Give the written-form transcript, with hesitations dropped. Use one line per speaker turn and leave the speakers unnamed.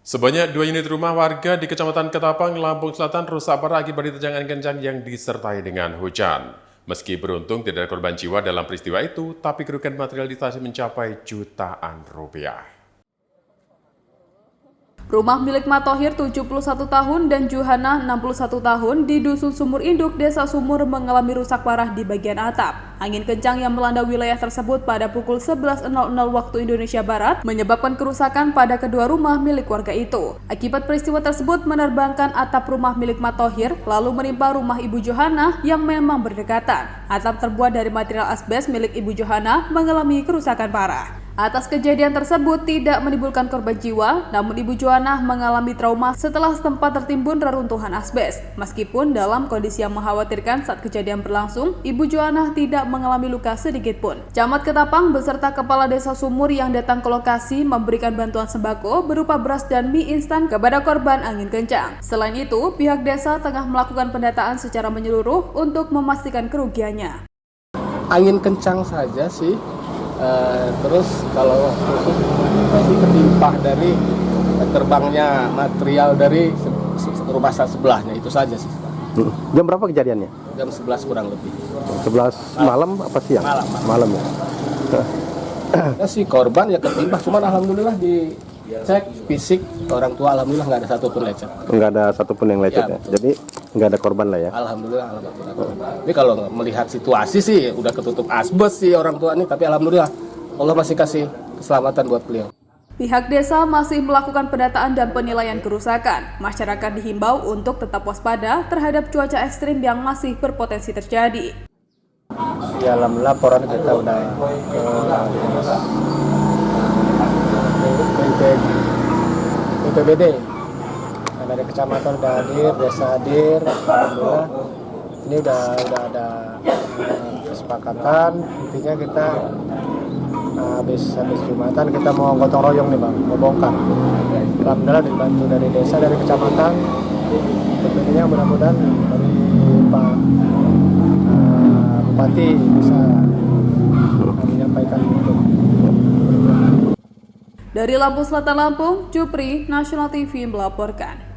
Sebanyak 2 unit rumah warga di Kecamatan Ketapang, Lampung Selatan rusak parah akibat diterjang angin kencang yang disertai dengan hujan. Meski beruntung tidak ada korban jiwa dalam peristiwa itu, tapi kerugian material ditasi mencapai jutaan rupiah.
Rumah milik Matohir 71 tahun dan Juhana 61 tahun di Dusun Sumur Induk, Desa Sumur mengalami rusak parah di bagian atap. Angin kencang yang melanda wilayah tersebut pada pukul 11.00 waktu Indonesia Barat menyebabkan kerusakan pada kedua rumah milik warga itu. Akibat peristiwa tersebut menerbangkan atap rumah milik Matohir lalu menimpa rumah Ibu Johana yang memang berdekatan. Atap terbuat dari material asbes milik Ibu Johana mengalami kerusakan parah. Atas kejadian tersebut tidak menimbulkan korban jiwa, namun Ibu Johana mengalami trauma setelah sempat tertimbun reruntuhan asbes. Meskipun dalam kondisi yang mengkhawatirkan saat kejadian berlangsung, Ibu Johana tidak mengalami luka sedikit pun. Camat Ketapang beserta Kepala Desa Sumur yang datang ke lokasi memberikan bantuan sembako berupa beras dan mie instan kepada korban angin kencang. Selain itu, pihak desa tengah melakukan pendataan secara menyeluruh untuk memastikan kerugiannya.
Angin kencang saja sih. Terus kalau masih ketimpa dari terbangnya material dari rumah sebelahnya, itu saja sih.
Jam berapa kejadiannya?
Jam 11 kurang lebih.
11 malam apa siang? Malam ya.
Ya sih korban ya ketimpa, cuman alhamdulillah dicek fisik orang tua, alhamdulillah nggak ada satupun lecet.
Nggak ada satupun yang lecet ya. Jadi nggak ada korban lah ya.
Alhamdulillah. Ini kalau melihat situasi sih udah ketutup asbes sih orang tua ini, tapi alhamdulillah Allah masih kasih keselamatan buat beliau.
Pihak desa masih melakukan pendataan dan penilaian kerusakan. Masyarakat dihimbau untuk tetap waspada terhadap cuaca ekstrim yang masih berpotensi terjadi.
Dalam laporan kita udah ke BPBD, dari kecamatan udah hadir, desa hadir, alhamdulillah. Ini udah ada kesepakatan. Intinya kita habis Jumatan kita mau gotong royong nih bang, mau bongkar. Alhamdulillah dibantu dari desa, dari kecamatan. Tentunya mudah-mudahan dari Pak Bupati bisa menyampaikan itu.
Dari Lampung Selatan, Lampung, Jupri, National TV melaporkan.